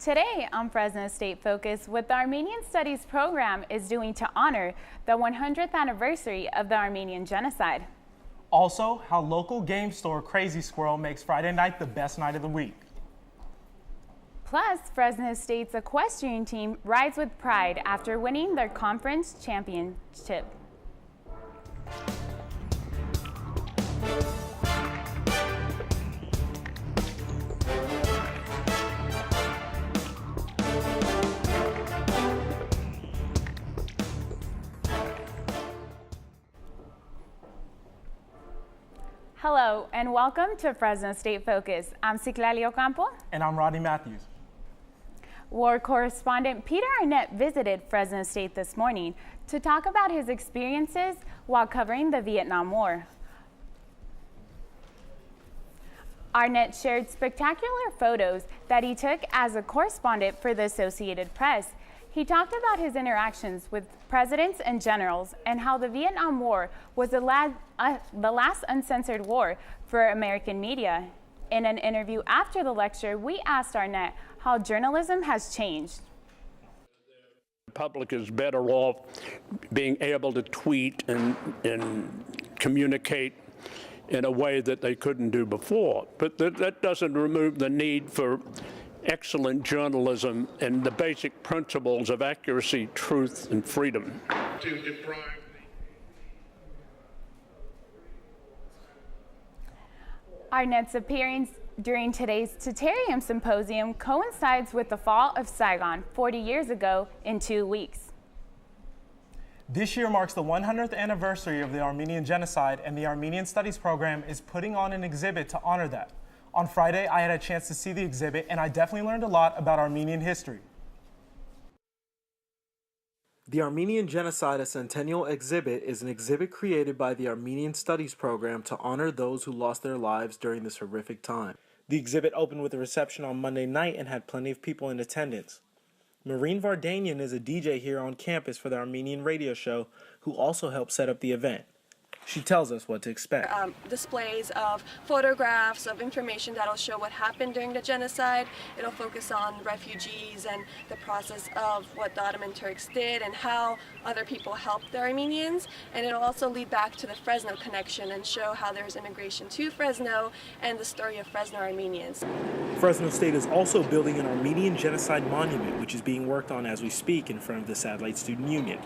Today on Fresno State Focus, what the Armenian Studies program is doing to honor the 100th anniversary of the Armenian Genocide. Also, how local game store Crazy Squirrel makes Friday night the best night of the week. Plus, Fresno State's equestrian team rides with pride after winning their conference championship. Hello and welcome to Fresno State Focus. I'm Ciclalio Ocampo. And I'm Rodney Mathews. War correspondent Peter Arnett visited Fresno State this morning to talk about his experiences while covering the Vietnam War. Arnett shared spectacular photos that he took as a correspondent for the Associated Press. He talked about his interactions with presidents and generals and how the Vietnam War was the last uncensored war for American media. In an interview after the lecture, we asked Arnett how journalism has changed. The public is better off being able to tweet and communicate in a way that they couldn't do before. But that doesn't remove the need for excellent journalism and the basic principles of accuracy, truth, and freedom. Arnett's appearance during today's Terrarium Symposium coincides with the fall of Saigon 40 years ago in 2 weeks. This year marks the 100th anniversary of the Armenian Genocide, and the Armenian Studies program is putting on an exhibit to honor that. On Friday, I had a chance to see the exhibit, and I definitely learned a lot about Armenian history. The Armenian Genocide, a Centennial Exhibit, is an exhibit created by the Armenian Studies program to honor those who lost their lives during this horrific time. The exhibit opened with a reception on Monday night and had plenty of people in attendance. Marine Vardanian is a DJ here on campus for the Armenian radio show who also helped set up the event. She tells us what to expect. Displays of photographs, of information that'll show what happened during the genocide. It'll focus on refugees and the process of what the Ottoman Turks did and how other people helped the Armenians. And it'll also lead back to the Fresno connection and show how there's immigration to Fresno and the story of Fresno Armenians. Fresno State is also building an Armenian Genocide monument, which is being worked on as we speak in front of the Satellite Student Union.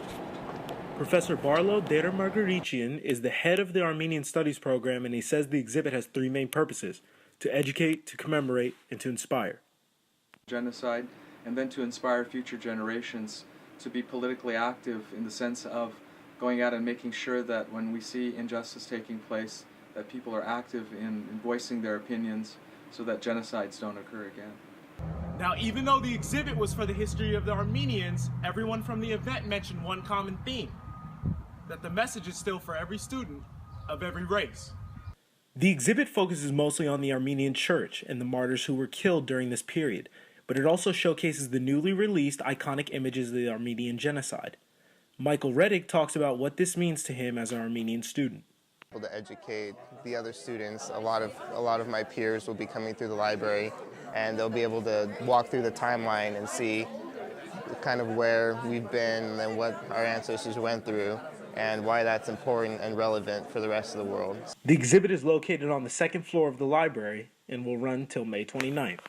Professor Barlo Deder-Margarichian is the head of the Armenian Studies program, and he says the exhibit has 3 main purposes: to educate, to commemorate, and to inspire. Genocide, and then to inspire future generations to be politically active in the sense of going out and making sure that when we see injustice taking place, that people are active in voicing their opinions so that genocides don't occur again. Now, even though the exhibit was for the history of the Armenians, everyone from the event mentioned one common theme: that the message is still for every student of every race. The exhibit focuses mostly on the Armenian church and the martyrs who were killed during this period, but it also showcases the newly released iconic images of the Armenian Genocide. Michael Reddick talks about what this means to him as an Armenian student. To educate the other students, a lot of my peers will be coming through the library, and they'll be able to walk through the timeline and see kind of where we've been and what our ancestors went through, and why that's important and relevant for the rest of the world. The exhibit is located on the 2nd floor of the library and will run till May 29th.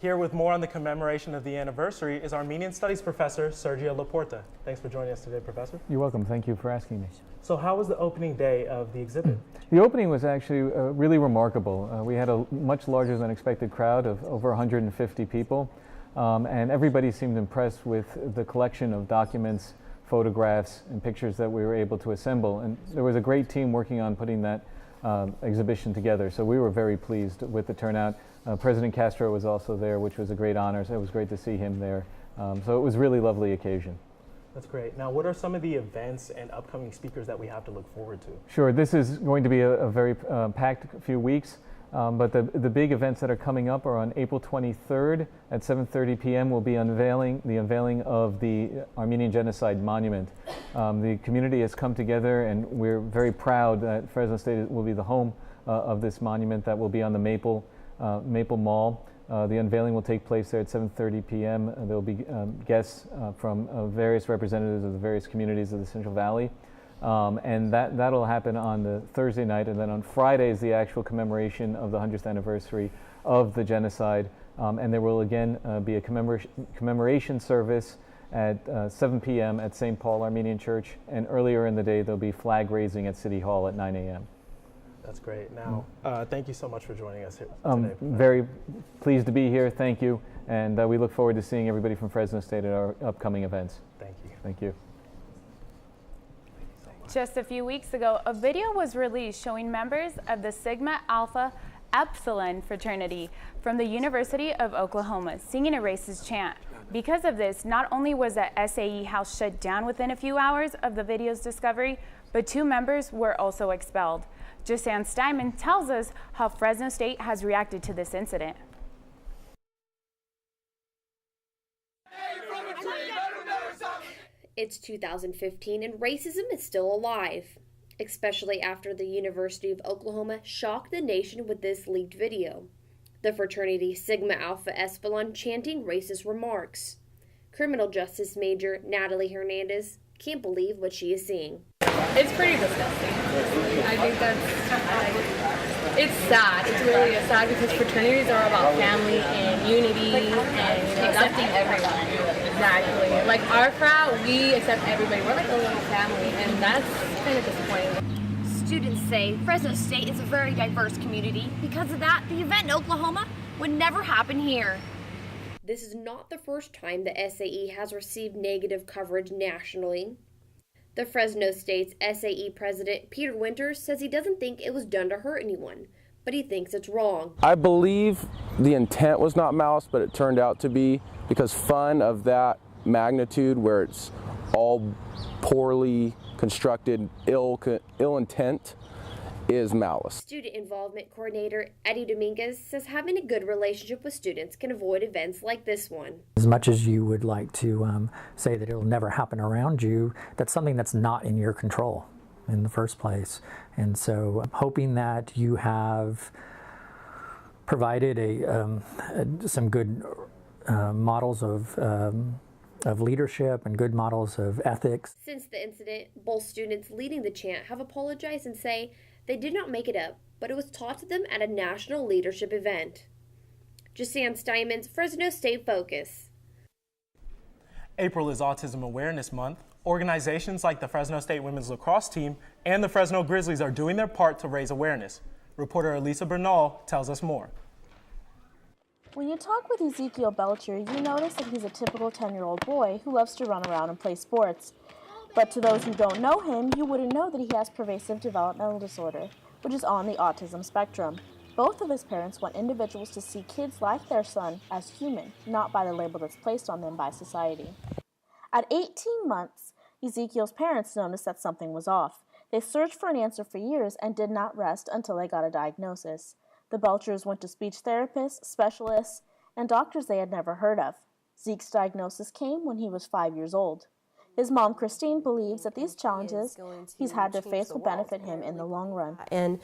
Here with more on the commemoration of the anniversary is Armenian Studies professor Sergio Laporta. Thanks for joining us today, Professor. You're welcome. Thank you for asking me. So how was the opening day of the exhibit? The opening was actually really remarkable. We had a much larger than expected crowd of over 150 people, and everybody seemed impressed with the collection of documents, photographs, and pictures that we were able to assemble. And there was a great team working on putting that exhibition together, so we were very pleased with the turnout. President Castro was also there, which was a great honor, so it was great to see him there. So it was a really lovely occasion. That's great. Now, what are some of the events and upcoming speakers that we have to look forward to? Sure, this is going to be a very packed few weeks. But the big events that are coming up are on April 23rd at 7:30 p.m. We'll be unveiling of the Armenian Genocide Monument. The community has come together, and we're very proud that Fresno State will be the home of this monument that will be on the Maple Mall. The unveiling will take place there at 7:30 p.m. There will be guests from various representatives of the various communities of the Central Valley. And that'll happen on the Thursday night, and then on Friday is the actual commemoration of the 100th anniversary of the genocide. And there will again be a commemoration service at 7 p.m. at St. Paul Armenian Church, and earlier in the day there'll be flag raising at City Hall at 9 a.m. That's great. Now, thank you so much for joining us here today. Very pleased to be here. Thank you, and we look forward to seeing everybody from Fresno State at our upcoming events. Thank you. Thank you. Just a few weeks ago, a video was released showing members of the Sigma Alpha Epsilon fraternity from the University of Oklahoma singing a racist chant. Because of this, not only was the SAE house shut down within a few hours of the video's discovery, but 2 members were also expelled. Jason Kelm tells us how Fresno State has reacted to this incident. It's 2015 and racism is still alive, especially after the University of Oklahoma shocked the nation with this leaked video. The fraternity Sigma Alpha Epsilon chanting racist remarks. Criminal justice major Natalie Hernandez can't believe what she is seeing. It's pretty disgusting. I think it's sad. It's really sad because fraternities are about family and unity and accepting everyone. Exactly. Like our frat, we accept everybody. We're like a little family, and that's kind of disappointing. Students say Fresno State is a very diverse community. Because of that, the event in Oklahoma would never happen here. This is not the first time the SAE has received negative coverage nationally. The Fresno State's SAE president, Peter Winters, says he doesn't think it was done to hurt anyone, but he thinks it's wrong. I believe the intent was not malice, but it turned out to be, because fun of that magnitude where it's all poorly constructed, ill intent is malice. Student Involvement Coordinator Eddie Dominguez says having a good relationship with students can avoid events like this one. As much as you would like to say that it'll never happen around you, that's something that's not in your control in the first place. And so I'm hoping that you have provided some good models of leadership and good models of ethics. Since the incident, both students leading the chant have apologized and say they did not make it up, but it was taught to them at a national leadership event. Jason Kelm, Fresno State Focus. April is Autism Awareness Month. Organizations like the Fresno State Women's Lacrosse Team and the Fresno Grizzlies are doing their part to raise awareness. Reporter Elisa Bernal tells us more. When you talk with Ezekiel Belcher, you notice that he's a typical 10-year-old boy who loves to run around and play sports. But to those who don't know him, you wouldn't know that he has pervasive developmental disorder, which is on the autism spectrum. Both of his parents want individuals to see kids like their son as human, not by the label that's placed on them by society. At 18 months, Ezekiel's parents noticed that something was off. They searched for an answer for years and did not rest until they got a diagnosis. The Belchers went to speech therapists, specialists, and doctors they had never heard of. Zeke's diagnosis came when he was 5 years old. His mom, Christine, believes that these challenges he's had to face will benefit him in the long run. And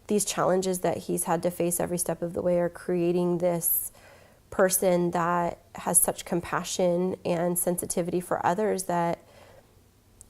these challenges that he's had to face every step of the way are creating this person that has such compassion and sensitivity for others that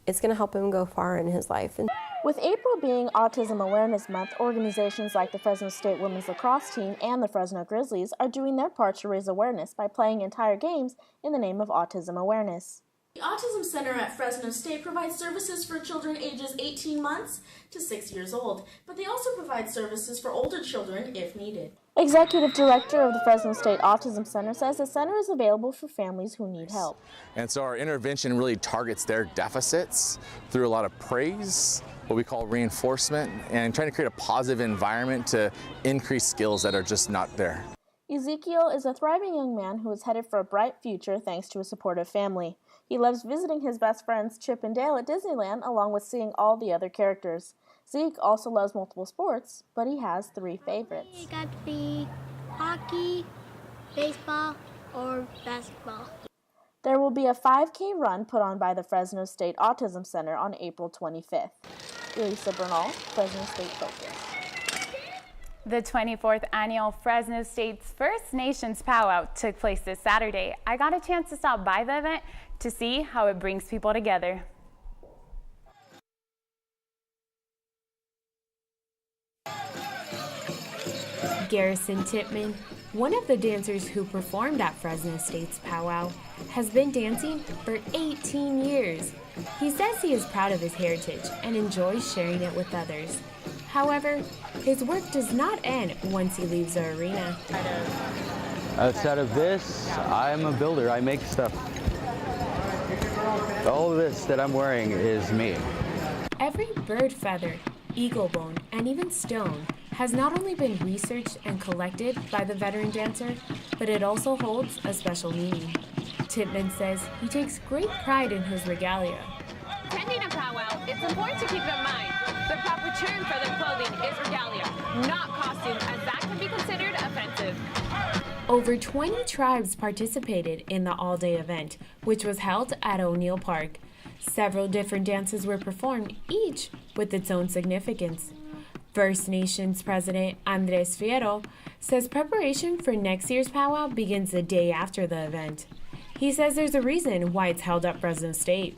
it's going to help him go far in his life. With April being Autism Awareness Month, organizations like the Fresno State Women's Lacrosse Team and the Fresno Grizzlies are doing their part to raise awareness by playing entire games in the name of autism awareness. The Autism Center at Fresno State provides services for children ages 18 months to 6 years old, but they also provide services for older children if needed. Executive Director of the Fresno State Autism Center says the center is available for families who need help. And so our intervention really targets their deficits through a lot of praise, what we call reinforcement, and trying to create a positive environment to increase skills that are just not there. Ezekiel is a thriving young man who is headed for a bright future thanks to a supportive family. He loves visiting his best friends Chip and Dale at Disneyland along with seeing all the other characters. Zeke also loves multiple sports, but he has 3 favorites. It got to be hockey, baseball, or basketball. There will be a 5K run put on by the Fresno State Autism Center on April 25th. Elisa Bernal, Fresno State Focus. The 24th annual Fresno State's First Nations Powwow took place this Saturday. I got a chance to stop by the event to see how it brings people together. Garrison Titman, one of the dancers who performed at Fresno State's powwow, has been dancing for 18 years. He says he is proud of his heritage and enjoys sharing it with others. However, his work does not end once he leaves the arena. Outside of this, I'm a builder. I make stuff. All of this that I'm wearing is me. Every bird feather, eagle bone, and even stone has not only been researched and collected by the veteran dancer, but it also holds a special meaning. Titman says he takes great pride in his regalia. Attending a powwow, it's important to keep in mind the proper term for the clothing is regalia, not costume, as that can be considered offensive. Over 20 tribes participated in the all-day event, which was held at O'Neill Park. Several different dances were performed, each with its own significance. First Nations President Andres Fierro says preparation for next year's powwow begins the day after the event. He says there's a reason why it's held at Fresno State.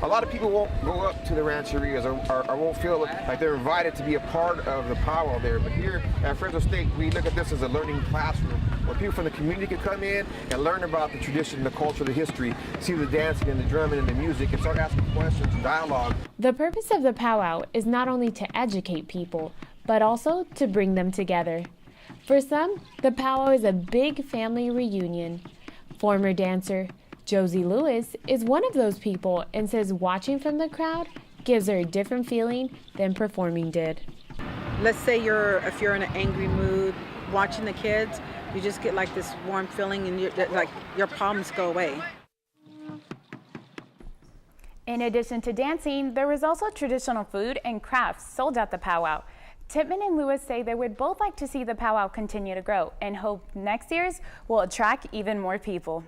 A lot of people won't go up to the rancherias or won't feel like they're invited to be a part of the powwow there. But here at Fresno State, we look at this as a learning classroom where people from the community can come in and learn about the tradition, the culture, the history, see the dancing and the drumming and the music, and start asking questions and dialogue. The purpose of the powwow is not only to educate people, but also to bring them together. For some, the powwow is a big family reunion. Former dancer Josie Lewis is one of those people and says watching from the crowd gives her a different feeling than performing did. Let's say if you're in an angry mood, watching the kids, you just get like this warm feeling and like your problems go away. In addition to dancing, there was also traditional food and crafts sold at the powwow. Titman and Lewis say they would both like to see the powwow continue to grow and hope next year's will attract even more people.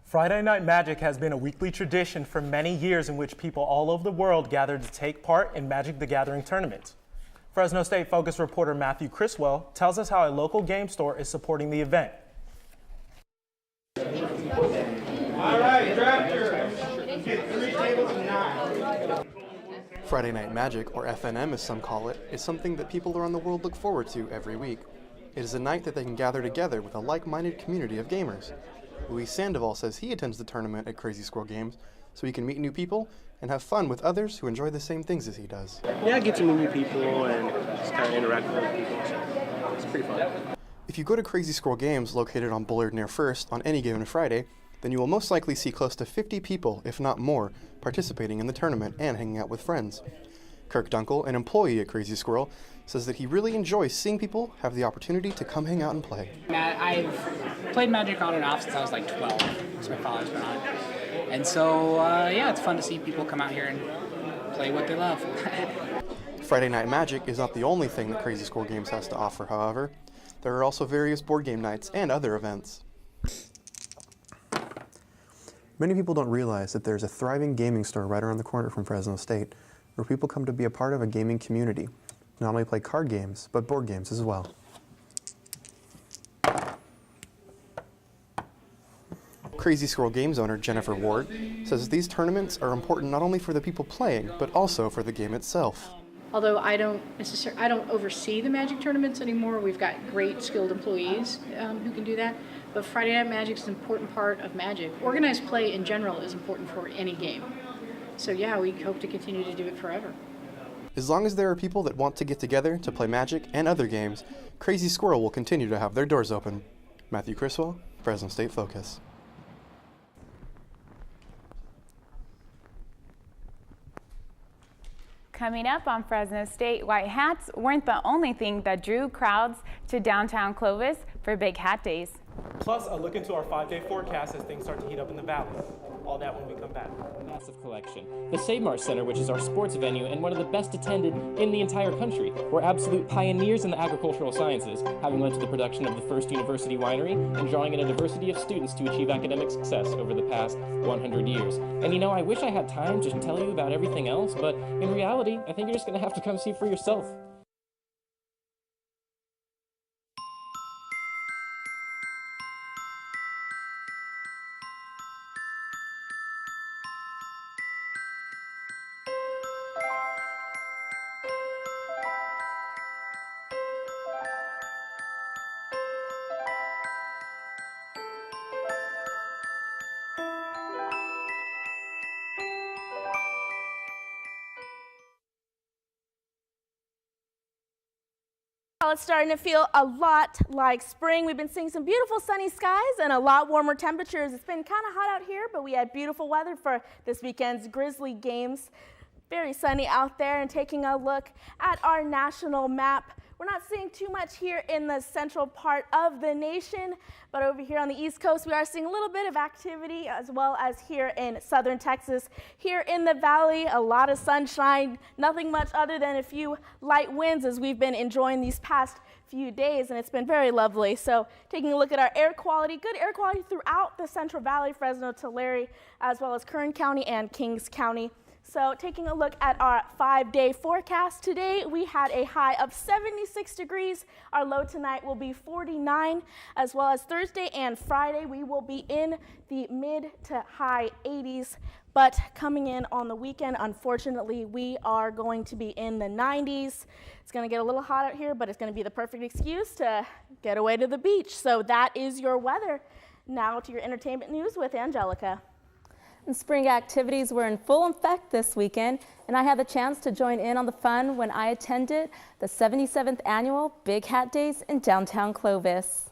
Friday Night Magic has been a weekly tradition for many years in which people all over the world gather to take part in Magic the Gathering tournaments. Fresno State Focus reporter Matthew Criswell tells us how a local game store is supporting the event. All right, drafters. Get 3 tables of 9. Friday Night Magic, or FNM as some call it, is something that people around the world look forward to every week. It is a night that they can gather together with a like-minded community of gamers. Luis Sandoval says he attends the tournament at Crazy Squirrel Games so he can meet new people and have fun with others who enjoy the same things as he does. Yeah, I get to meet new people and just kind of interact with other people, so it's pretty fun. If you go to Crazy Squirrel Games located on Bullard near First on any given Friday, then you will most likely see close to 50 people, if not more, participating in the tournament and hanging out with friends. Kirk Dunkel, an employee at Crazy Squirrel, says that he really enjoys seeing people have the opportunity to come hang out and play. I've played Magic on and off since I was like 12, so my father's been on. And so, yeah, it's fun to see people come out here and play what they love. Friday Night Magic is not the only thing that Crazy Squirrel Games has to offer, however. There are also various board game nights and other events. Many people don't realize that there's a thriving gaming store right around the corner from Fresno State, where people come to be a part of a gaming community. Not only play card games, but board games as well. Crazy Squirrel Games owner Jennifer Ward says these tournaments are important not only for the people playing, but also for the game itself. Although I don't oversee the Magic tournaments anymore. We've got great skilled employees who can do that. But Friday Night Magic is an important part of Magic. Organized play in general is important for any game. So yeah, we hope to continue to do it forever. As long as there are people that want to get together to play Magic and other games, Crazy Squirrel will continue to have their doors open. Matthew Criswell, Fresno State Focus. Coming up on Fresno State, white hats weren't the only thing that drew crowds to downtown Clovis for Big Hat Days. Plus, a look into our 5-day forecast as things start to heat up in the valley. All that when we come back. Massive collection. The Save Mart Center, which is our sports venue and one of the best attended in the entire country. We're absolute pioneers in the agricultural sciences, having led to the production of the first university winery and drawing in a diversity of students to achieve academic success over the past 100 years. And you know, I wish I had time to tell you about everything else, but in reality, I think you're just going to have to come see for yourself. Well, it's starting to feel a lot like spring. We've been seeing some beautiful sunny skies and a lot warmer temperatures. It's been kind of hot out here, but we had beautiful weather for this weekend's Grizzly games. Very sunny out there. And taking a look at our national map, we're not seeing too much here in the central part of the nation, but over here on the East Coast, we are seeing a little bit of activity, as well as here in southern Texas. Here in the valley, a lot of sunshine, nothing much other than a few light winds as we've been enjoying these past few days, and it's been very lovely. So taking a look at our air quality, good air quality throughout the Central Valley, Fresno, Tulare, as well as Kern County and Kings County. So taking a look at our 5-day forecast, today we had a high of 76 degrees. Our low tonight will be 49, as well as Thursday and Friday we will be in the mid to high 80s. But coming in on the weekend, unfortunately, we are going to be in the 90s. It's going to get a little hot out here, but it's going to be the perfect excuse to get away to the beach. So that is your weather. Now to your entertainment news with Angelica. And spring activities were in full effect this weekend, and I had the chance to join in on the fun when I attended the 77th annual Big Hat Days in downtown Clovis.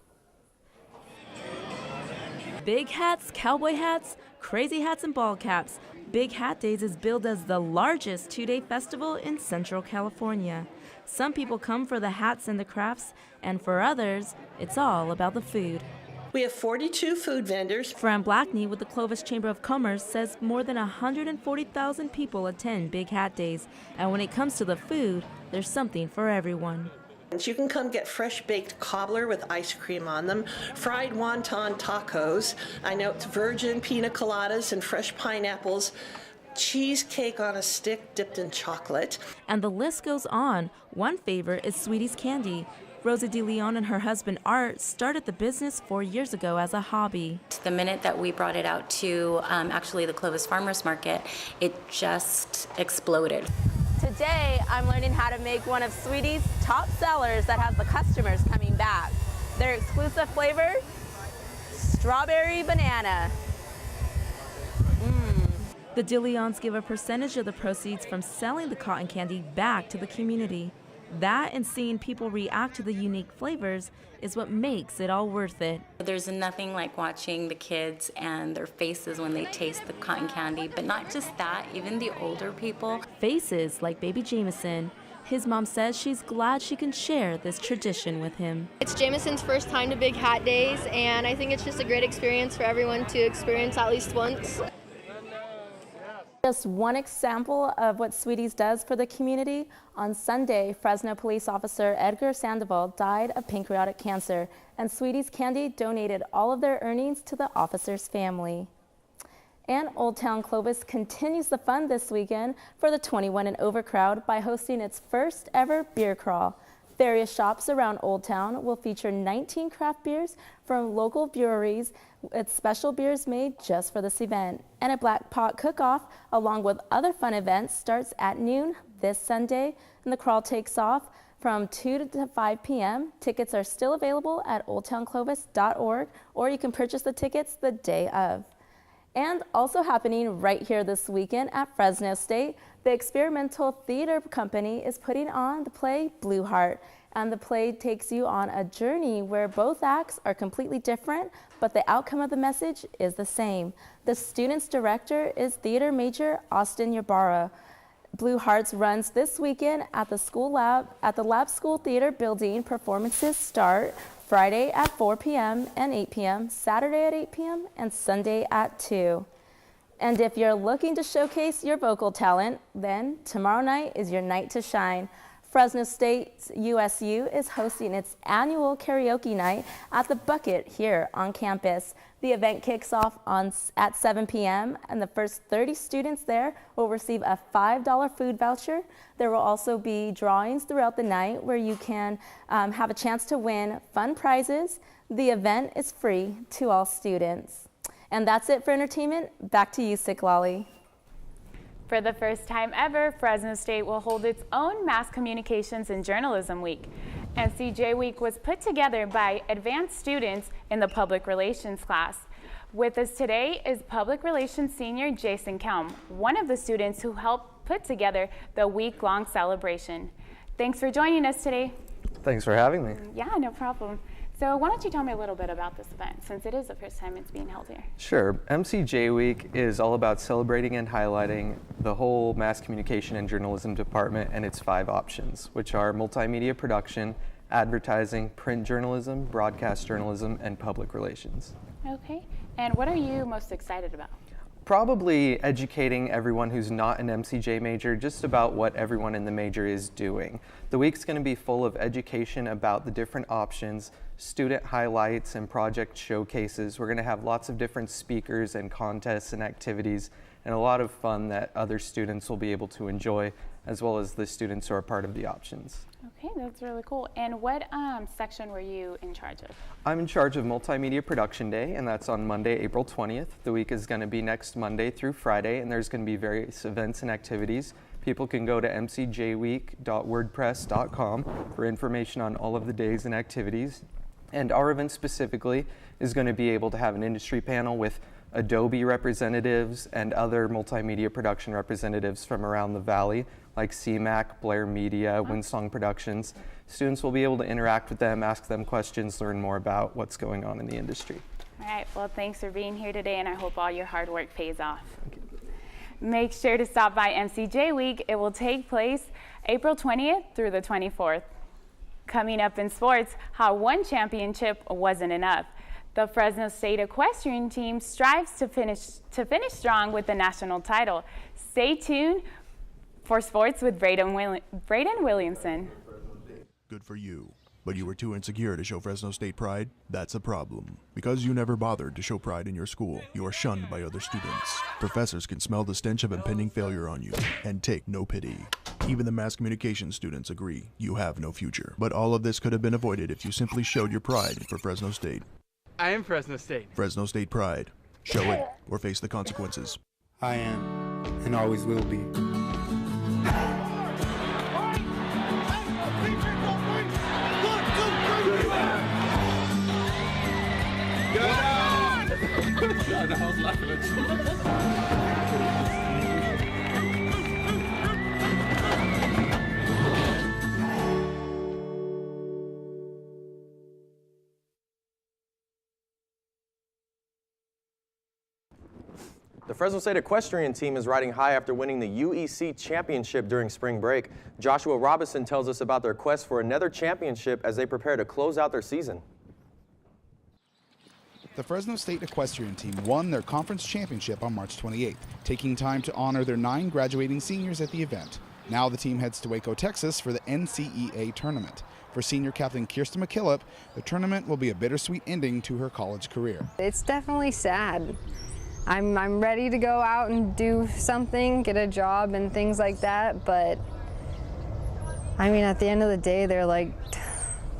Big hats, cowboy hats, crazy hats, and ball caps. Big Hat Days is billed as the largest two-day festival in Central California. Some people come for the hats and the crafts, and for others, it's all about the food. We have 42 food vendors. Fran Blackney with the Clovis Chamber of Commerce says more than 140,000 people attend Big Hat Days. And when it comes to the food, there's something for everyone. You can come get fresh baked cobbler with ice cream on them, fried wonton tacos, I know it's virgin pina coladas and fresh pineapples, cheesecake on a stick dipped in chocolate. And the list goes on. One favorite is Sweetie's Candy. Rosa DeLeon and her husband Art started the business 4 years ago as a hobby. The minute that we brought it out to actually the Clovis Farmers Market, it just exploded. Today, I'm learning how to make one of Sweetie's top sellers that has the customers coming back. Their exclusive flavor, strawberry banana. The DeLeons give a percentage of the proceeds from selling the cotton candy back to the community. That and seeing people react to the unique flavors is what makes it all worth it. There's nothing like watching the kids and their faces when they taste the cotton candy, but not just that, even the older people. Faces like baby Jameson. His mom says she's glad she can share this tradition with him. It's Jameson's first time to Big Hat Days, and I think it's just a great experience for everyone to experience at least once. Just one example of what Sweetie's does for the community. On Sunday, Fresno police officer Edgar Sandoval died of pancreatic cancer, and Sweetie's Candy donated all of their earnings to the officer's family. And Old Town Clovis continues the fun this weekend for the 21 and over crowd by hosting its first ever beer crawl. Various shops around Old Town will feature 19 craft beers from local breweries with special beers made just for this event. And a black pot cook-off along with other fun events starts at noon this Sunday, and the crawl takes off from 2 to 5 p.m. Tickets are still available at oldtownclovis.org, or you can purchase the tickets the day of. And also happening right here this weekend at Fresno State, the Experimental Theater Company is putting on the play Blue Heart. And the play takes you on a journey where both acts are completely different, but the outcome of the message is the same. The student's director is theater major Austin Ybarra. Blue Hearts runs this weekend at the Lab School Theater Building. Performances start Friday at 4 p.m. and 8 p.m., Saturday at 8 p.m., and Sunday at 2. And if you're looking to showcase your vocal talent, then tomorrow night is your night to shine. Fresno State USU is hosting its annual karaoke night at the Bucket here on campus. The event kicks off at 7 p.m. and the first 30 students there will receive a $5 food voucher. There will also be drawings throughout the night where you can have a chance to win fun prizes. The event is free to all students. And that's it for entertainment. Back to you, Siklali. For the first time ever, Fresno State will hold its own Mass Communications and Journalism Week. NCJ Week was put together by advanced students in the Public Relations class. With us today is Public Relations Senior Jason Kelm, one of the students who helped put together the week-long celebration. Thanks for joining us today. Thanks for having me. Yeah, no problem. So why don't you tell me a little bit about this event, since it is the first time it's being held here? Sure. MCJ Week is all about celebrating and highlighting the whole mass communication and journalism department and its 5 options, which are multimedia production, advertising, print journalism, broadcast journalism, and public relations. Okay. And what are you most excited about? Probably educating everyone who's not an MCJ major just about what everyone in the major is doing. The week's going to be full of education about the different options, student highlights, and project showcases. We're going to have lots of different speakers and contests and activities, and a lot of fun that other students will be able to enjoy, as well as the students who are part of the options. Okay, that's really cool. And what section were you in charge of? I'm in charge of Multimedia Production Day, and that's on Monday, April 20th. The week is going to be next Monday through Friday, and there's going to be various events and activities. People can go to mcjweek.wordpress.com for information on all of the days and activities. And our event specifically is going to be able to have an industry panel with Adobe representatives and other multimedia production representatives from around the valley, like CMAC, Blair Media, Windsong Productions. Students will be able to interact with them, ask them questions, learn more about what's going on in the industry. All right, well, thanks for being here today, and I hope all your hard work pays off. Make sure to stop by MCJ Week. It will take place April 20th through the 24th. Coming up in sports, how one championship wasn't enough. The Fresno State equestrian team strives to finish strong with the national title. Stay tuned for sports with Braden Williamson. Good for you. But you were too insecure to show Fresno State pride? That's a problem. Because you never bothered to show pride in your school, you are shunned by other students. Professors can smell the stench of impending failure on you and take no pity. Even the mass communication students agree you have no future. But all of this could have been avoided if you simply showed your pride for Fresno State. I am Fresno State. Fresno State pride. Show it or face the consequences. I am and always will be. The Fresno State equestrian team is riding high after winning the UEC championship during spring break. Joshua Robinson tells us about their quest for another championship as they prepare to close out their season. The Fresno State equestrian team won their conference championship on March 28th, taking time to honor their 9 graduating seniors at the event. Now the team heads to Waco, Texas for the NCEA tournament. For senior captain Kirsten McKillop, the tournament will be a bittersweet ending to her college career. It's definitely sad. I'm ready to go out and do something, get a job and things like that, but I mean, at the end of the day, they're like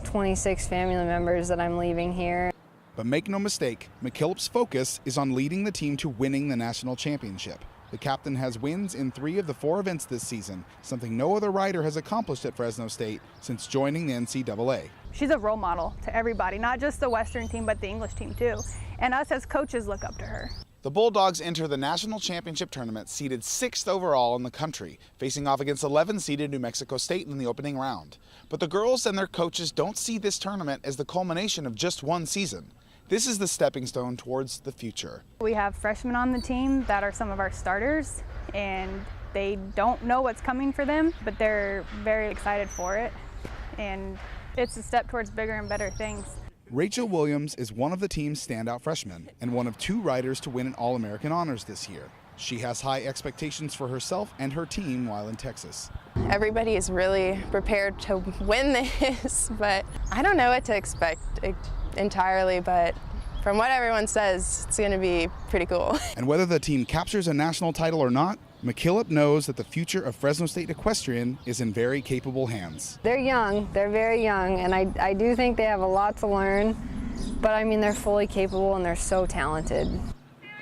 26 family members that I'm leaving here. But make no mistake, McKillop's focus is on leading the team to winning the national championship. The captain has wins in 3 of the 4 events this season, something no other rider has accomplished at Fresno State since joining the NCAA. She's a role model to everybody, not just the Western team, but the English team too. And us as coaches look up to her. The Bulldogs enter the national championship tournament seeded 6th overall in the country, facing off against 11-seeded New Mexico State in the opening round. But the girls and their coaches don't see this tournament as the culmination of just one season. This is the stepping stone towards the future. We have freshmen on the team that are some of our starters, and they don't know what's coming for them, but they're very excited for it. And it's a step towards bigger and better things. Rachel Williams is one of the team's standout freshmen and one of 2 riders to win an All-American honors this year. She has high expectations for herself and her team while in Texas. Everybody is really prepared to win this, but I don't know what to expect entirely, but from what everyone says, it's going to be pretty cool. And whether the team captures a national title or not, McKillop knows that the future of Fresno State equestrian is in very capable hands. They're young, they're very young, and I do think they have a lot to learn, but I mean, they're fully capable and they're so talented.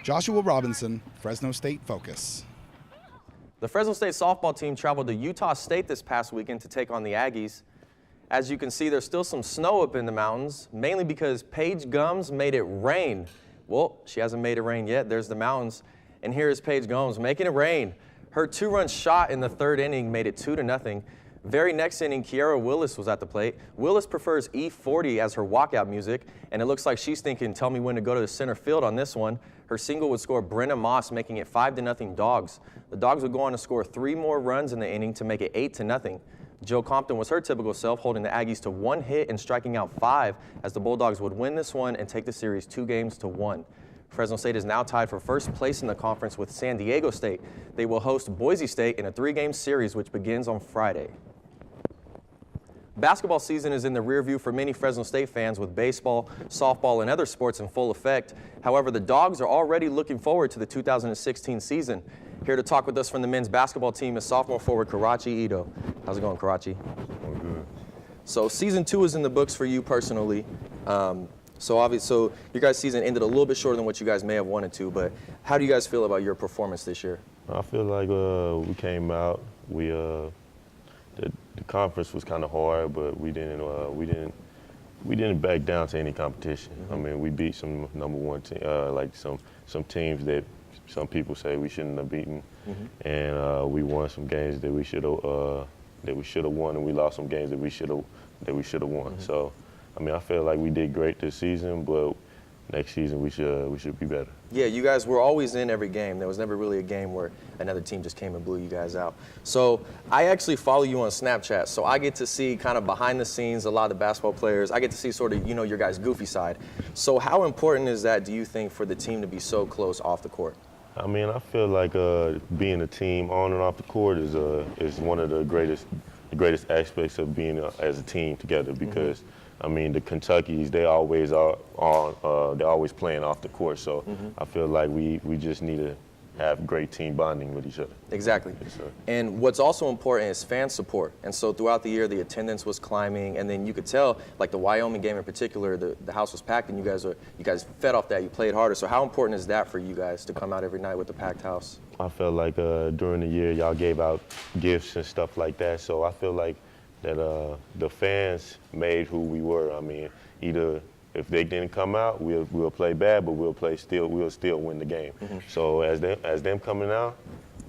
Joshua Robinson, Fresno State Focus. The Fresno State softball team traveled to Utah State this past weekend to take on the Aggies. As you can see, there's still some snow up in the mountains, mainly because Paige Gums made it rain. Well, she hasn't made it rain yet. There's the mountains. And here is Paige Gums making it rain. Her 2-run shot in the 3rd inning made it 2-0. Very next inning, Kiara Willis was at the plate. Willis prefers E40 as her walkout music, and it looks like she's thinking, tell me when to go to the center field on this one. Her single would score Brenna Moss, making it 5-0 Dogs. The Dogs would go on to score 3 more runs in the inning to make it 8-0. Jill Compton was her typical self, holding the Aggies to 1 hit and striking out 5 as the Bulldogs would win this one and take the series 2-1. Fresno State is now tied for first place in the conference with San Diego State. They will host Boise State in a 3-game series which begins on Friday. Basketball season is in the rear view for many Fresno State fans with baseball, softball, and other sports in full effect. However, the Dogs are already looking forward to the 2016 season. Here to talk with us from the men's basketball team is sophomore forward Karachi Ito. How's it going, Karachi? Going good. So season 2 is in the books for you personally. So your guys' season ended a little bit shorter than what you guys may have wanted to, but how do you guys feel about your performance this year? I feel like we came out. The conference was kind of hard, but we didn't back down to any competition. Mm-hmm. I mean, we beat some #1 team, like some teams that some people say we shouldn't have beaten, mm-hmm. and we won some games that we should have won, and we lost some games that we should have won. Mm-hmm. So, I mean, I feel like we did great this season, but next season we should be better. Yeah, you guys were always in every game. There was never really a game where another team just came and blew you guys out. So I actually follow you on Snapchat, so I get to see kind of behind the scenes a lot of the basketball players. I get to see sort of, your guys' goofy side. So how important is that, do you think, for the team to be so close off the court? I mean, I feel like being a team on and off the court is one of the greatest aspects of being as a team together because. Mm-hmm. I mean, the Kentuckys, they always are they're always playing off the court. So mm-hmm. I feel like we just need to have great team bonding with each other. Exactly. Yes, and what's also important is fan support. And so throughout the year, the attendance was climbing, and then you could tell, like the Wyoming game in particular, the house was packed, and you guys fed off that. You played harder. So how important is that for you guys to come out every night with the packed house? I felt like during the year, y'all gave out gifts and stuff like that. So I feel like that the fans made who we were. I mean, either if they didn't come out, we'll play bad, but we'll still win the game. Mm-hmm. So as them coming out,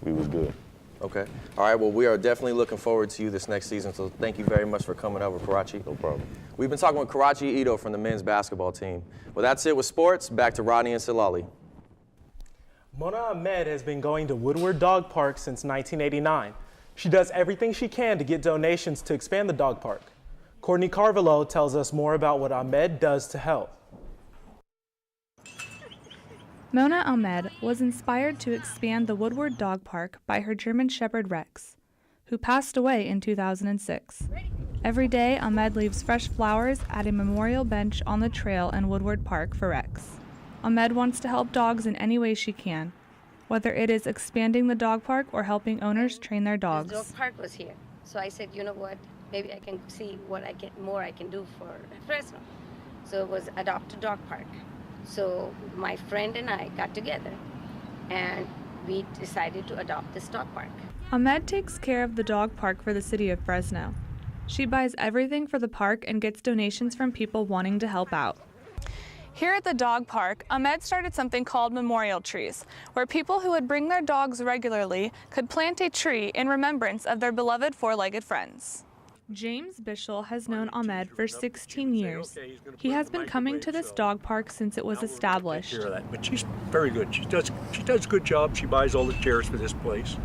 we was good. Okay. All right. Well, we are definitely looking forward to you this next season. So thank you very much for coming over, Karachi. No problem. We've been talking with Karachi Ito from the men's basketball team. Well, that's it with sports. Back to Rodney and Silali. Mona Ahmed has been going to Woodward Dog Park since 1989. She does everything she can to get donations to expand the dog park. Courtney Carvalho tells us more about what Ahmed does to help. Mona Ahmed was inspired to expand the Woodward Dog Park by her German Shepherd Rex, who passed away in 2006. Every day, Ahmed leaves fresh flowers at a memorial bench on the trail in Woodward Park for Rex. Ahmed wants to help dogs in any way she can, whether it is expanding the dog park or helping owners train their dogs. The dog park was here, so I said, you know what, maybe I can see what I can do for Fresno. So it was adopt a dog park. So my friend and I got together and we decided to adopt this dog park. Ahmed takes care of the dog park for the city of Fresno. She buys everything for the park and gets donations from people wanting to help out. Here at the dog park, Ahmed started something called memorial trees, where people who would bring their dogs regularly could plant a tree in remembrance of their beloved four-legged friends. James Bishel has known Ahmed for 16 years. He has been coming to this dog park since it was established. But she's very good. She does a good job. She buys all the chairs for this place.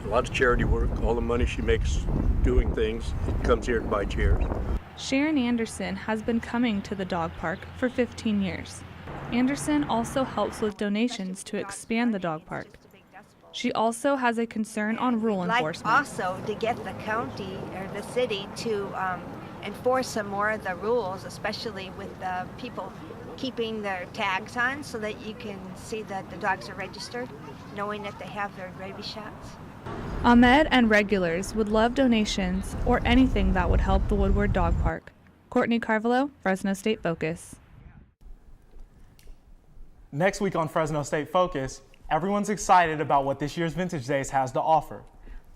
A lot of charity work. All the money she makes doing things, it comes here to buy chairs. Sharon Anderson has been coming to the dog park for 15 years. Anderson also helps with donations to expand the dog park. She also has a concern on rule enforcement. Also to get the county or the city to enforce some more of the rules, especially with the people keeping their tags on so that you can see that the dogs are registered, knowing that they have their rabies shots. Ahmed and regulars would love donations or anything that would help the Woodward Dog Park. Courtney Carvalho, Fresno State Focus. Next week on Fresno State Focus, everyone's excited about what this year's Vintage Days has to offer.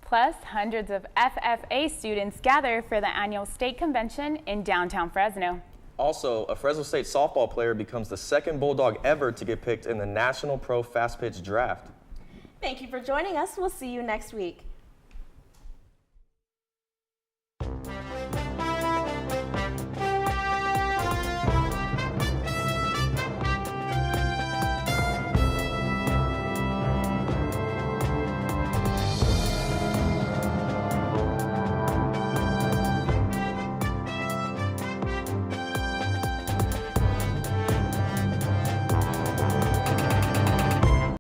Plus, hundreds of FFA students gather for the annual state convention in downtown Fresno. Also, a Fresno State softball player becomes the second Bulldog ever to get picked in the National Pro Fast Pitch Draft. Thank you for joining us. We'll see you next week.